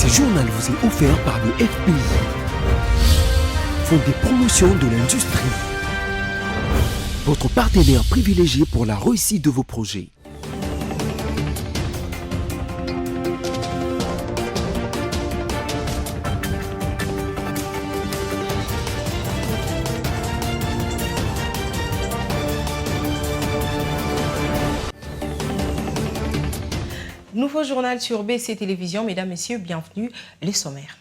Ce journal vous est offert par le FPI, Fonds des promotions de l'industrie, votre partenaire privilégié pour la réussite de vos projets. Nouveau journal sur BC Télévision. Mesdames, Messieurs, bienvenue. Les sommaires.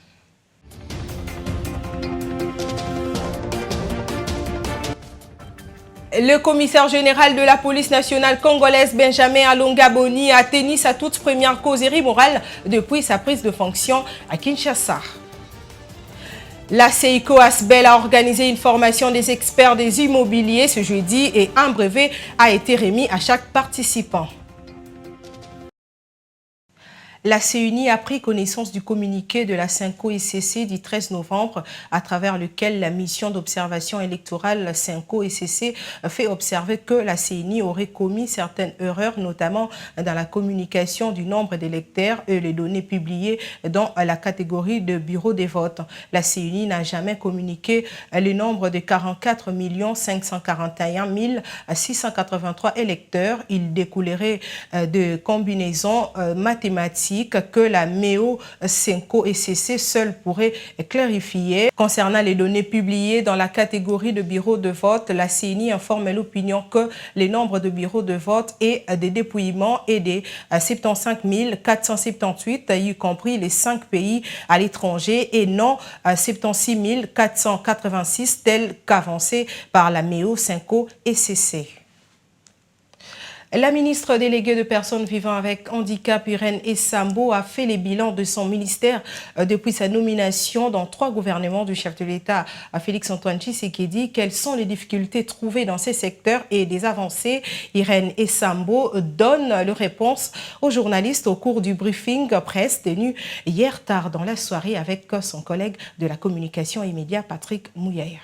Le commissaire général de la police nationale congolaise, Benjamin Alonga Boni, a tenu sa toute première causerie morale depuis sa prise de fonction à Kinshasa. La CICO Asbel a organisé une formation des experts des immobiliers ce jeudi et un brevet a été remis à chaque participant. La CENI a pris connaissance du communiqué de la CENCO-ECC du 13 novembre à travers lequel la mission d'observation électorale CENCO-ECC fait observer que la CENI aurait commis certaines erreurs, notamment dans la communication du nombre d'électeurs et les données publiées dans la catégorie de bureaux des votes. La CENI n'a jamais communiqué le nombre de 44 541 683 électeurs. Il découlerait de combinaisons mathématiques que la MEO CENCO-ECC seule pourrait clarifier. Concernant les données publiées dans la catégorie de bureaux de vote, la CENI informe l'opinion que le nombre de bureaux de vote et des dépouillements est de 75 478, y compris les 5 pays à l'étranger, et non 76 486 tel qu'avancé par la MEO CENCO-ECC. La ministre déléguée de personnes vivant avec handicap, Irène Esambo, a fait les bilans de son ministère depuis sa nomination dans 3 gouvernements du chef de l'État, Félix-Antoine Tshisekedi. Quelles sont les difficultés trouvées dans ces secteurs et des avancées? Irène Esambo donne leur réponse aux journalistes au cours du briefing presse tenu hier tard dans la soirée avec son collègue de la communication et médias, Patrick Mouyaya.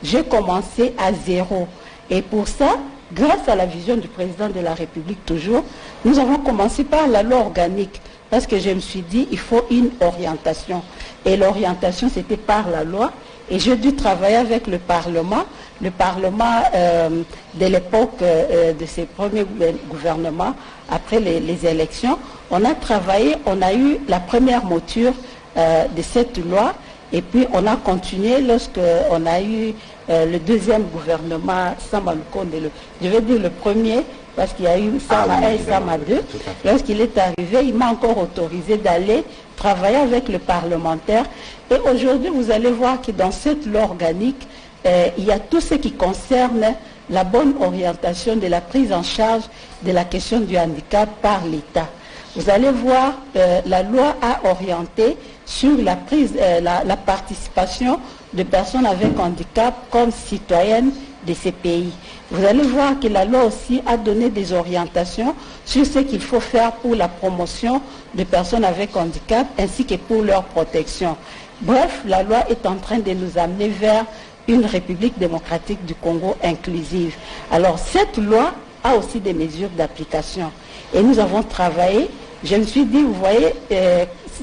J'ai commencé à zéro et pour ça, grâce à la vision du président de la République toujours, nous avons commencé par la loi organique parce que je me suis dit il faut une orientation. Et l'orientation c'était par la loi et j'ai dû travailler avec le Parlement. Le Parlement de l'époque de ces premiers gouvernements, après les élections, on a travaillé, on a eu la première mouture de cette loi et puis on a continué lorsqu'on a eu le deuxième gouvernement, Sama Lukonde, je vais dire le premier, parce qu'il y a eu Sama 1 et Sama 2. Lorsqu'il est arrivé, il m'a encore autorisé d'aller travailler avec le parlementaire. Et aujourd'hui, vous allez voir que dans cette loi organique, il y a tout ce qui concerne la bonne orientation de la prise en charge de la question du handicap par l'État. Vous allez voir, la loi a orienté sur la participation de personnes avec handicap comme citoyennes de ces pays. Vous allez voir que la loi aussi a donné des orientations sur ce qu'il faut faire pour la promotion de personnes avec handicap ainsi que pour leur protection. Bref, la loi est en train de nous amener vers une République démocratique du Congo inclusive. Alors cette loi a aussi des mesures d'application et nous avons travaillé. Je me suis dit, vous voyez,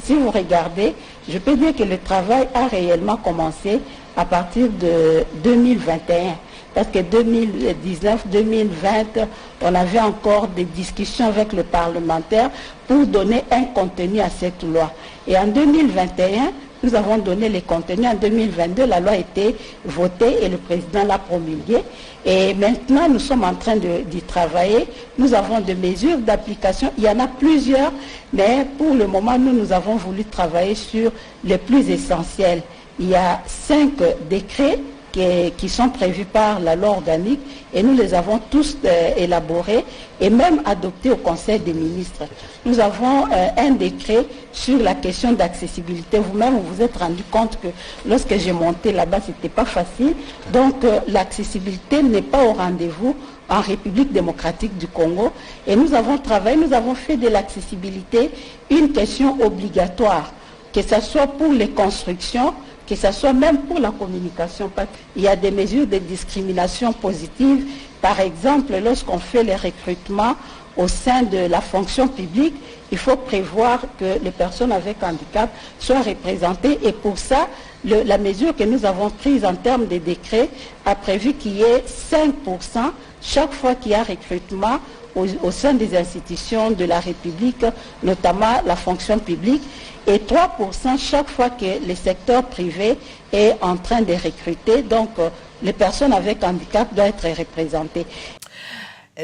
si vous regardez, je peux dire que le travail a réellement commencé à partir de 2021. Parce que 2019, 2020, on avait encore des discussions avec le parlementaire pour donner un contenu à cette loi. Et en 2021, nous avons donné les contenus. En 2022, la loi a été votée et le président l'a promulguée. Et maintenant, nous sommes en train d'y travailler. Nous avons des mesures d'application. Il y en a plusieurs, mais pour le moment, nous avons voulu travailler sur les plus essentiels. Il y a 5 décrets qui sont prévus par la loi organique et nous les avons tous élaborés et même adoptés au Conseil des ministres. Nous avons un décret sur la question d'accessibilité. Vous-même, vous vous êtes rendu compte que lorsque j'ai monté là-bas, ce n'était pas facile. Donc, l'accessibilité n'est pas au rendez-vous en République démocratique du Congo. Et nous avons travaillé, nous avons fait de l'accessibilité une question obligatoire, que ce soit pour les constructions, que ce soit même pour la communication. Il y a des mesures de discrimination positive. Par exemple, lorsqu'on fait les recrutements au sein de la fonction publique, il faut prévoir que les personnes avec handicap soient représentées. Et pour ça, la mesure que nous avons prise en termes de décret a prévu qu'il y ait 5% chaque fois qu'il y a recrutement au sein des institutions de la République, notamment la fonction publique, et 3% chaque fois que le secteur privé est en train de recruter. Donc, les personnes avec handicap doivent être représentées.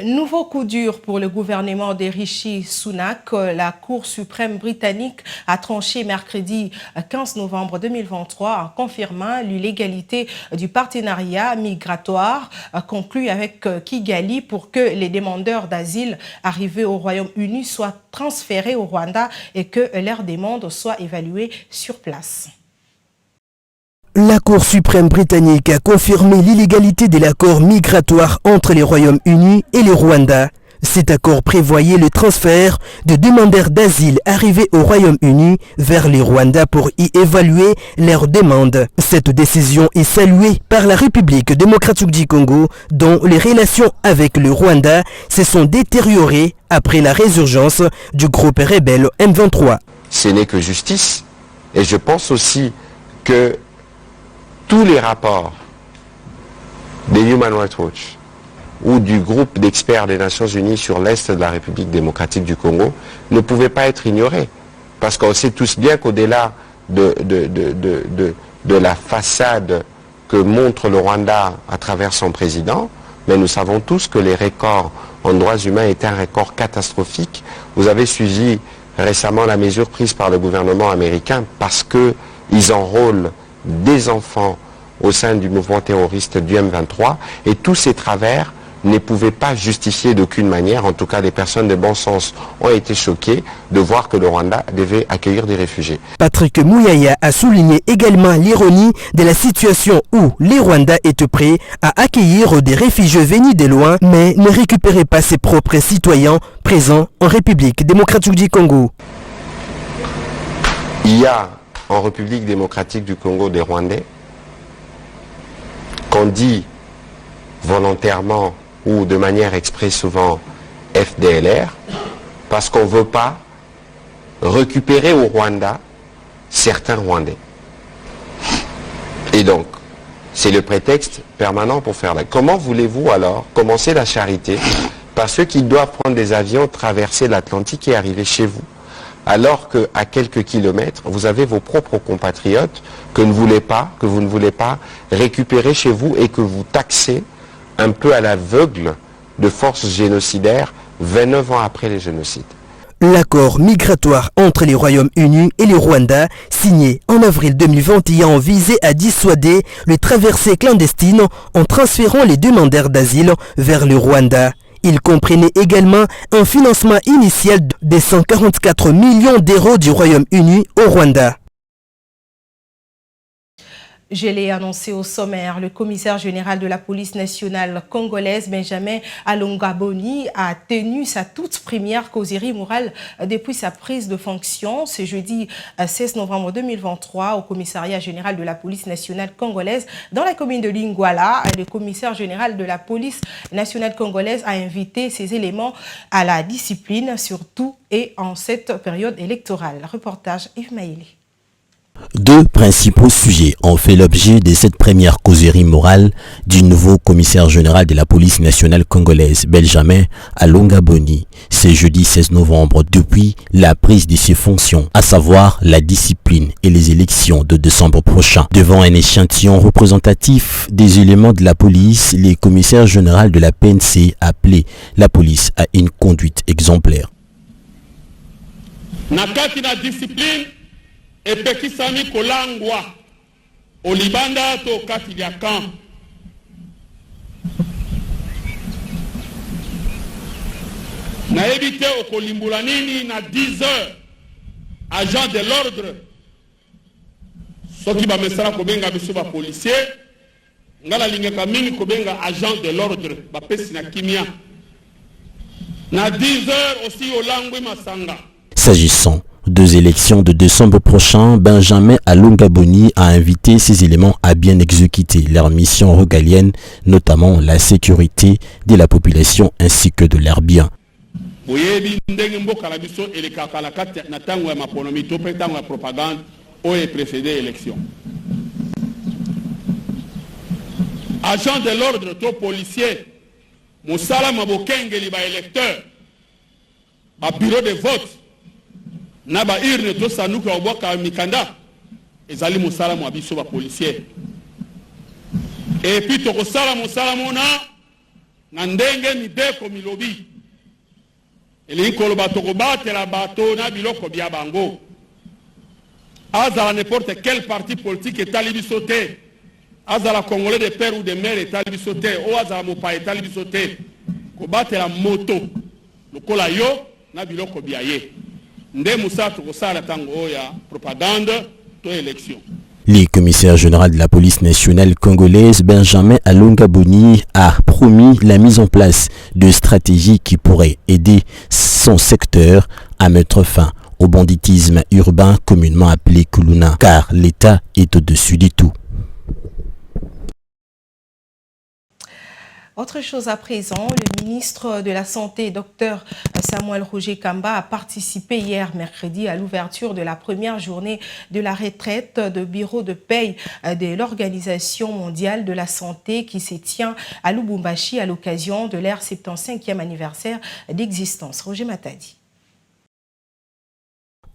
Nouveau coup dur pour le gouvernement de Rishi Sunak. La Cour suprême britannique a tranché mercredi 15 novembre 2023 en confirmant l'illégalité du partenariat migratoire conclu avec Kigali pour que les demandeurs d'asile arrivés au Royaume-Uni soient transférés au Rwanda et que leurs demandes soient évaluées sur place. La Cour suprême britannique a confirmé l'illégalité de l'accord migratoire entre les Royaumes-Unis et le Rwanda. Cet accord prévoyait le transfert de demandeurs d'asile arrivés au Royaume-Uni vers le Rwanda pour y évaluer leurs demandes. Cette décision est saluée par la République démocratique du Congo, dont les relations avec le Rwanda se sont détériorées après la résurgence du groupe rebelle M23. Ce n'est que justice, et je pense aussi que tous les rapports des Human Rights Watch ou du groupe d'experts des Nations Unies sur l'Est de la République démocratique du Congo ne pouvaient pas être ignorés. Parce qu'on sait tous bien qu'au-delà de la façade que montre le Rwanda à travers son président, mais nous savons tous que les records en droits humains étaient un record catastrophique. Vous avez suivi récemment la mesure prise par le gouvernement américain parce qu'ils enrôlent des enfants au sein du mouvement terroriste du M23, et tous ces travers ne pouvaient pas justifier d'aucune manière, en tout cas les personnes de bon sens ont été choquées de voir que le Rwanda devait accueillir des réfugiés. Patrick Mouyaya a souligné également l'ironie de la situation où les Rwandais étaient prêts à accueillir des réfugiés venus de loin, mais ne récupéraient pas ses propres citoyens présents en République démocratique du Congo. Il y a en République démocratique du Congo des Rwandais qu'on dit volontairement ou de manière expresse souvent FDLR parce qu'on ne veut pas récupérer au Rwanda certains Rwandais. Et donc, c'est le prétexte permanent pour faire la... Comment voulez-vous alors commencer la charité par ceux qui doivent prendre des avions, traverser l'Atlantique et arriver chez vous, alors qu'à quelques kilomètres, vous avez vos propres compatriotes que vous ne voulez pas récupérer chez vous et que vous taxez un peu à l'aveugle de forces génocidaires 29 ans après les génocides. L'accord migratoire entre les Royaumes-Unis et le Rwanda, signé en avril 2021, visait à dissuader les traversées clandestines en transférant les demandeurs d'asile vers le Rwanda. Il comprenait également un financement initial de 144 millions d'euros du Royaume-Uni au Rwanda. Je l'ai annoncé au sommaire, le commissaire général de la police nationale congolaise, Benjamin Alongaboni, a tenu sa toute première causerie morale depuis sa prise de fonction ce jeudi 16 novembre 2023 au commissariat général de la police nationale congolaise dans la commune de Lingwala. Le commissaire général de la police nationale congolaise a invité ces éléments à la discipline, surtout et en cette période électorale. Reportage Yves Maïli. Deux principaux sujets ont fait l'objet de cette première causerie morale du nouveau commissaire général de la police nationale congolaise, Benjamin Alongaboni, ce jeudi 16 novembre depuis la prise de ses fonctions, à savoir la discipline et les élections de décembre prochain. Devant un échantillon représentatif des éléments de la police, le commissaire général de la PNC a appelé la police à une conduite exemplaire. Nakati na discipline epekisami kolangwa olibanda to kati ya camp na éviter okolimbula nini na 10 heures agent de l'ordre soki ba mesala kobenga biso ba policier ngala lingeka mingi kobenga agent de l'ordre ba pesi na kimia na 10 heures aussi olangwe masanga. S'agissant des élections de décembre prochain, Benjamin Alongaboni a invité ces éléments à bien exécuter leur mission régalienne, notamment la sécurité de la population ainsi que de leurs biens. boyebi ndenge mboka na biso elekaka na kati na tango ya maponomi to pe tango ya propagande oyo précédé élection. Agent de l'ordre to policier mosala mabokengeli ba électeur ba bureau de vote na ba urne to sanuka obwaka mikanda ezali mosala mwa biso ba policier. Et puis tokosala mosala mona na ndenge mideko milobi elingi koloba tokobatela bato na biloko bia bango azala n'importe quel parti politique etali biso te, azala congolais de père ou de mère etali biso te, o azala mopa etali biso te, kobatela moto lokola yo na biloko bia ye nde mosala tokosala tango oyo ya propagande to élection. Le commissaire général de la police nationale congolaise, Benjamin Alonga Boni, a promis la mise en place de stratégies qui pourraient aider son secteur à mettre fin au banditisme urbain communément appelé Kuluna, car l'État est au-dessus du tout. Autre chose à présent, le ministre de la Santé, Dr Samuel Roger Kamba, a participé hier mercredi à l'ouverture de la première journée de la retraite de bureau de paye de l'Organisation mondiale de la santé qui se tient à Lubumbashi à l'occasion de leur 75e anniversaire d'existence. Roger Matadi.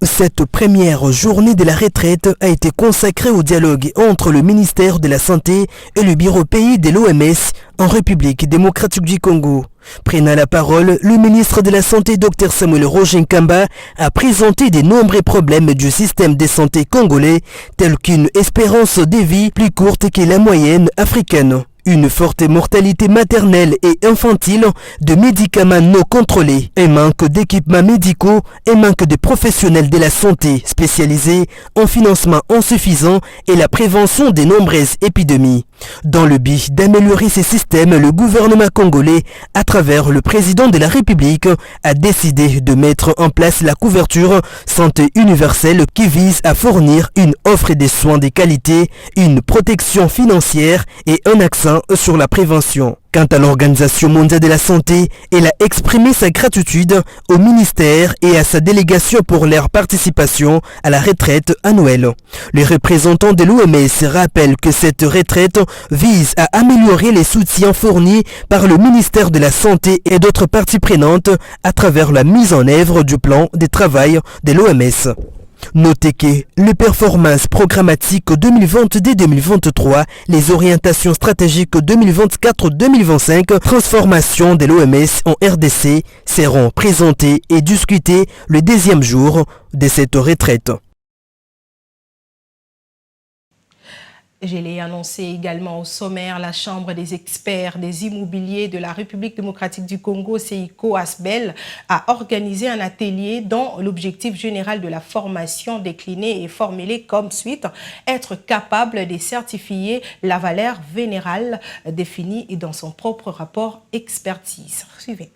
Cette première journée de la retraite a été consacrée au dialogue entre le ministère de la Santé et le bureau pays de l'OMS en République démocratique du Congo. Prenant la parole, le ministre de la Santé, Dr Samuel Roger Kamba, a présenté de nombreux problèmes du système de santé congolais, tels qu'une espérance de vie plus courte que la moyenne africaine. Une forte mortalité maternelle et infantile, de médicaments non contrôlés, un manque d'équipements médicaux, un manque de professionnels de la santé spécialisés, un financement insuffisant et la prévention de nombreuses épidémies. Dans le but d'améliorer ces systèmes, le gouvernement congolais, à travers le président de la République, a décidé de mettre en place la couverture santé universelle qui vise à fournir une offre de soins de qualité, une protection financière et un accent sur la prévention. Quant à l'Organisation mondiale de la santé, elle a exprimé sa gratitude au ministère et à sa délégation pour leur participation à la retraite annuelle. Les représentants de l'OMS rappellent que cette retraite vise à améliorer les soutiens fournis par le ministère de la Santé et d'autres parties prenantes à travers la mise en œuvre du plan de travail de l'OMS. Notez que les performances programmatiques 2022-2023, les orientations stratégiques 2024-2025, transformation de l'OMS en RDC seront présentées et discutées le deuxième jour de cette retraite. Je l'ai annoncé également au sommaire, la Chambre des experts des immobiliers de la République démocratique du Congo, CICO ASBEL, a organisé un atelier dont l'objectif général de la formation déclinée est formulé comme suite: être capable de certifier la valeur vénérale définie dans son propre rapport expertise. Suivez.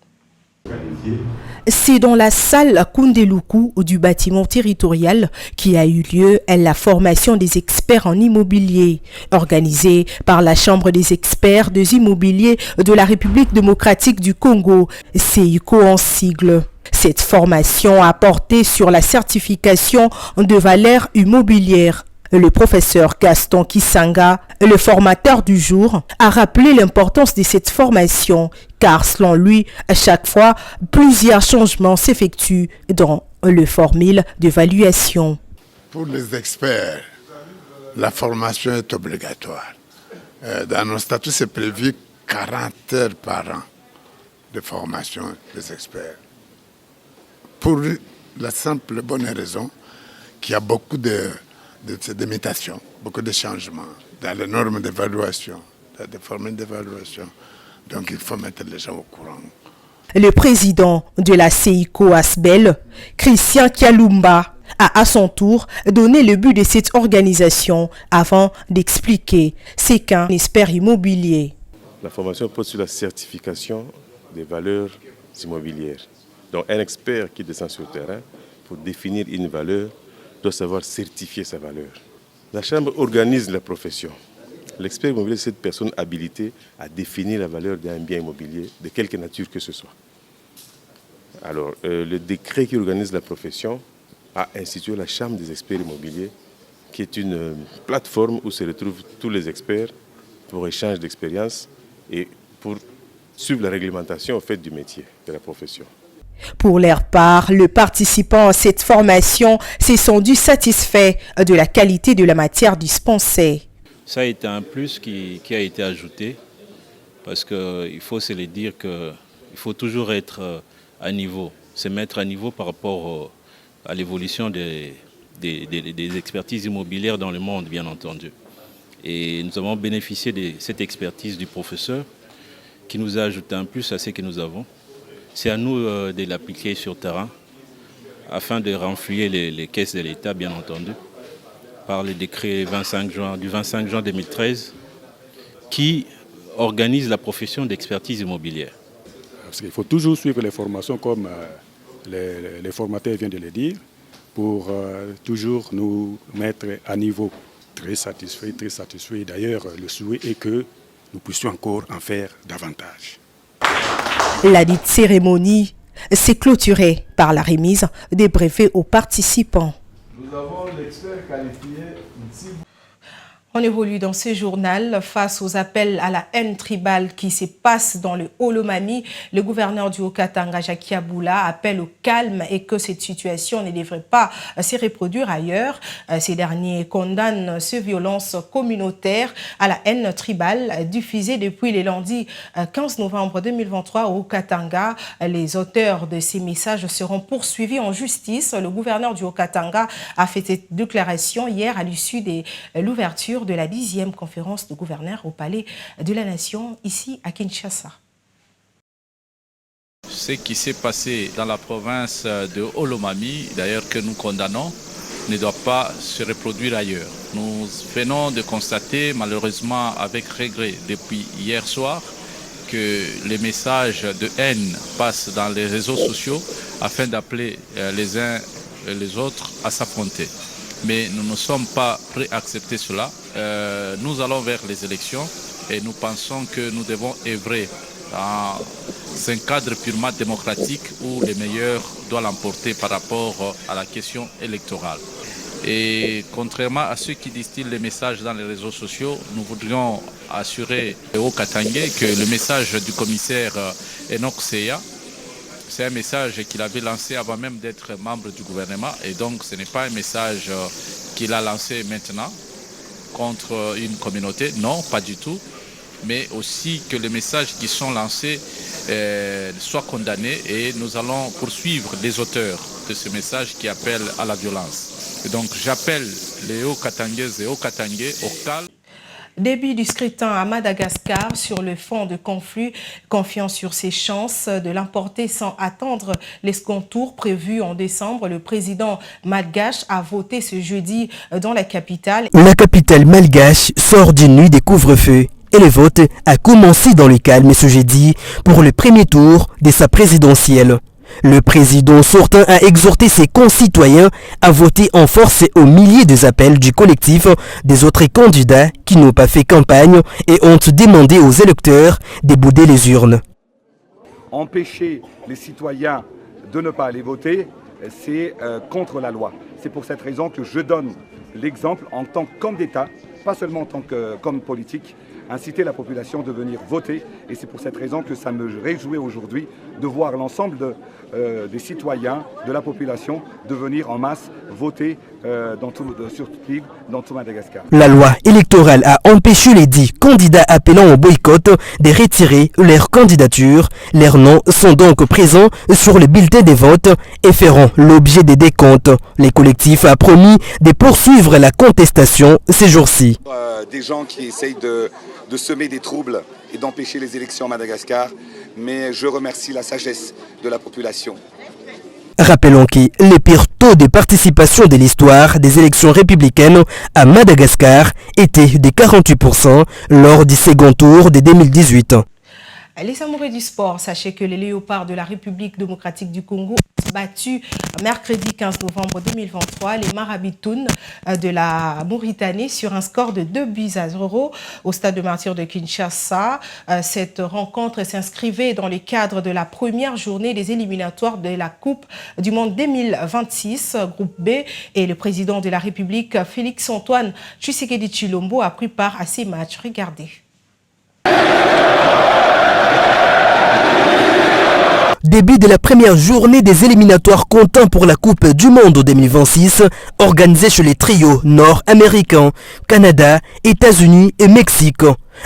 C'est dans la salle Kundeluku du bâtiment territorial qui a eu lieu la formation des experts en immobilier, organisée par la Chambre des experts des immobiliers de la République démocratique du Congo, CICO en sigle. Cette formation a porté sur la certification de valeur immobilière. Le professeur Gaston Kisanga, le formateur du jour, a rappelé l'importance de cette formation, car selon lui, à chaque fois, plusieurs changements s'effectuent dans le formule d'évaluation. Pour les experts, la formation est obligatoire. Dans nos statuts, c'est prévu 40 heures par an de formation des experts. Pour la simple bonne raison qu'il y a beaucoup de mutations, beaucoup de changements dans les normes d'évaluation, dans les formules d'évaluation. Donc il faut mettre les gens au courant. Le président de la CICO ASBEL, Christian Kialumba, a à son tour donné le but de cette organisation avant d'expliquer ce qu'un expert immobilier. La formation porte sur la certification des valeurs immobilières. Donc un expert qui descend sur le terrain pour définir une valeur doit savoir certifier sa valeur. La Chambre organise la profession. L'expert immobilier, c'est cette personne habilitée à définir la valeur d'un bien immobilier, de quelque nature que ce soit. Alors, le décret qui organise la profession a institué la Chambre des experts immobiliers, qui est une plateforme où se retrouvent tous les experts pour échange d'expériences et pour suivre la réglementation au fait du métier, de la profession. Pour leur part, le participant à cette formation s'est senti satisfait de la qualité de la matière dispensée. Ça a été un plus qui a été ajouté parce qu'il faut se le dire qu'il faut toujours être à niveau, se mettre à niveau par rapport à l'évolution des expertises immobilières dans le monde, bien entendu. Et nous avons bénéficié de cette expertise du professeur qui nous a ajouté un plus à ce que nous avons. C'est à nous de l'appliquer sur terrain afin de renflouer les caisses de l'État, bien entendu, par le décret du 25 juin 2013 qui organise la profession d'expertise immobilière. Parce qu'il faut toujours suivre les formations comme les formateurs viennent de le dire pour toujours nous mettre à niveau. Très satisfait. D'ailleurs, le souhait est que nous puissions encore en faire davantage. La dite cérémonie s'est clôturée par la remise des brevets aux participants. Nous avons l'expert qualifié. On évolue dans ce journal face aux appels à la haine tribale qui se passent dans le Haut-Lomami. Le gouverneur du Haut-Katanga, Jacques Yaboula, appelle au calme et que cette situation ne devrait pas se reproduire ailleurs. Ces derniers condamnent ces violences communautaires à la haine tribale diffusées depuis le lundi 15 novembre 2023 au Haut-Katanga. Les auteurs de ces messages seront poursuivis en justice. Le gouverneur du Haut-Katanga a fait cette déclaration hier à l'issue de l'ouverture de la 10e conférence de gouverneurs au Palais de la Nation, ici à Kinshasa. Ce qui s'est passé dans la province de Haut-Lomami, d'ailleurs que nous condamnons, ne doit pas se reproduire ailleurs. Nous venons de constater, malheureusement avec regret depuis hier soir, que les messages de haine passent dans les réseaux sociaux afin d'appeler les uns et les autres à s'affronter. Mais nous ne sommes pas prêts à accepter cela. Nous allons vers les élections et nous pensons que nous devons œuvrer dans un cadre purement démocratique où les meilleurs doivent l'emporter par rapport à la question électorale. Et contrairement à ceux qui distillent les messages dans les réseaux sociaux, nous voudrions assurer au Katangais que le message du commissaire Enoch Seya, c'est un message qu'il avait lancé avant même d'être membre du gouvernement et donc ce n'est pas un message qu'il a lancé maintenant contre une communauté, non, pas du tout, mais aussi que les messages qui sont lancés soient condamnés et nous allons poursuivre les auteurs de ce message qui appellent à la violence. Et donc j'appelle les Hauts-Katangaises et Hauts-Katangais au calme. Début du scrutin à Madagascar sur le fond de conflit, confiant sur ses chances de l'emporter sans attendre les second tours prévus en décembre. Le président malgache a voté ce jeudi dans la capitale. La capitale malgache sort d'une nuit des couvre-feux et le vote a commencé dans le calme ce jeudi pour le premier tour de sa présidentielle. Le président sortant a exhorté ses concitoyens à voter en force au milieu des appels du collectif des autres candidats qui n'ont pas fait campagne et ont demandé aux électeurs de bouder les urnes. Empêcher les citoyens de ne pas aller voter, c'est contre la loi. C'est pour cette raison que je donne l'exemple en tant qu'homme d'État, pas seulement en tant qu'homme politique, inciter la population de venir voter. Et c'est pour cette raison que ça me réjouit aujourd'hui de voir l'ensemble des citoyens, de la population, de venir en masse voter sur toute l'île, dans tout Madagascar. La loi électorale a empêché les 10 candidats appelant au boycott de retirer leur candidature. Leurs noms sont donc présents sur le bulletin des votes et feront l'objet des décomptes. Les collectifs ont promis de poursuivre la contestation ces jours-ci. Des gens qui essayent de semer des troubles et d'empêcher les élections à Madagascar, mais je remercie la sagesse de la population. Rappelons que le pire taux de participation de l'histoire des élections républicaines à Madagascar était de 48% lors du second tour de 2018. Les amoureux du sport, sachez que les Léopards de la République démocratique du Congo ont battu mercredi 15 novembre 2023 les Marabitounes de la Mauritanie sur un score de 2-0 au stade de Martyrs de Kinshasa. Cette rencontre s'inscrivait dans le cadre de la première journée des éliminatoires de la Coupe du Monde 2026, groupe B, et le président de la République, Félix-Antoine Tshisekedi Tshilombo, a pris part à ces matchs. Regardez. Début de la première journée des éliminatoires comptant pour la Coupe du Monde 2026, organisée chez les trios nord-américains, Canada, États-Unis et Mexique.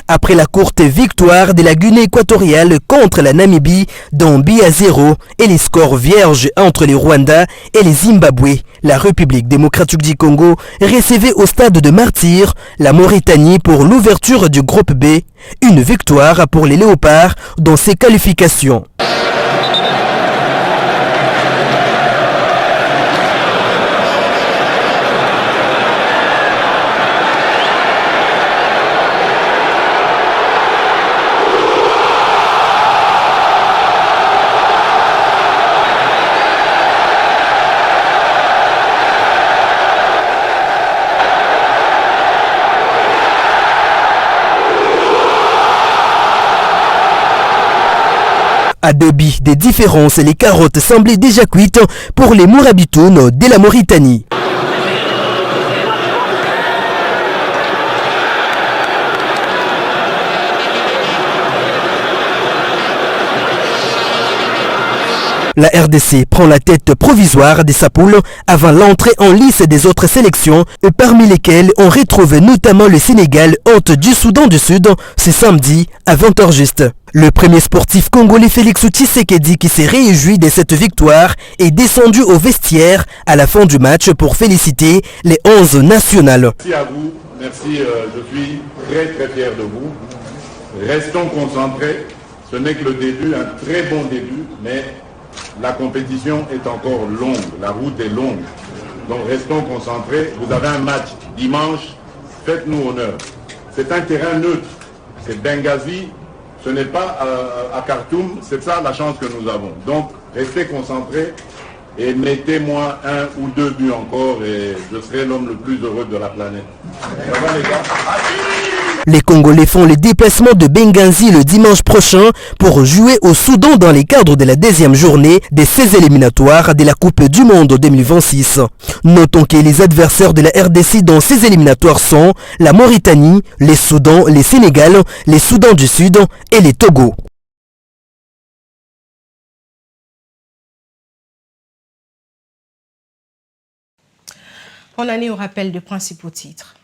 Après la courte victoire de la Guinée équatoriale contre la Namibie d'un but à 0 et les scores vierges entre les Rwanda et les Zimbabwe, la République démocratique du Congo recevait au stade de Martyrs la Mauritanie pour l'ouverture du groupe B, une victoire pour les Léopards dans ses qualifications. À 2 buts de différence, les carottes semblaient déjà cuites pour les Mourabitounes de la Mauritanie. La RDC prend la tête provisoire de sa poule avant l'entrée en lice des autres sélections, parmi lesquelles on retrouve notamment le Sénégal hôte du Soudan du Sud ce samedi à 20h juste. Le premier sportif congolais Félix Tshisekedi, qui s'est réjoui de cette victoire, est descendu au vestiaire à la fin du match pour féliciter les 11 nationales. Merci à vous, merci, je suis très fier de vous. Restons concentrés, ce n'est que le début, un très bon début, mais la compétition est encore longue, la route est longue. Donc restons concentrés. Vous avez un match dimanche, faites-nous honneur. C'est un terrain neutre, c'est Benghazi, ce n'est pas à Khartoum, c'est ça la chance que nous avons. Donc restez concentrés et mettez-moi 1 ou 2 buts encore et je serai l'homme le plus heureux de la planète. Ça va les gars? Les Congolais font le déplacement de Benghazi le dimanche prochain pour jouer au Soudan dans les cadres de la 2e journée des 16 éliminatoires de la Coupe du Monde 2026. Notons que les adversaires de la RDC dans ces éliminatoires sont la Mauritanie, les Soudans, les Sénégal, les Soudans du Sud et les Togo. On en est au rappel de principaux titres.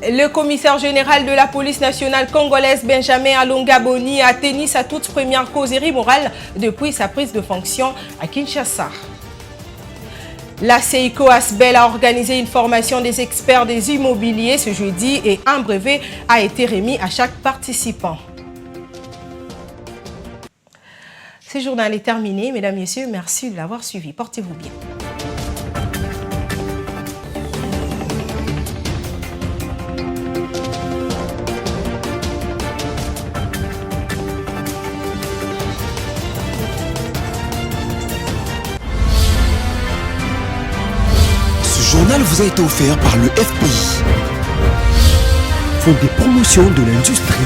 Le commissaire général de la police nationale congolaise, Benjamin Alonga Boni, a tenu sa toute première causerie morale depuis sa prise de fonction à Kinshasa. La CEICO Asbel a organisé une formation des experts des immobiliers ce jeudi et un brevet a été remis à chaque participant. Ce journal est terminé. Mesdames, Messieurs, merci de l'avoir suivi. Portez-vous bien. Ce journal vous a été offert par le FPI, Fonds des promotions de l'industrie,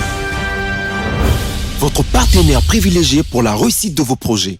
votre partenaire privilégié pour la réussite de vos projets.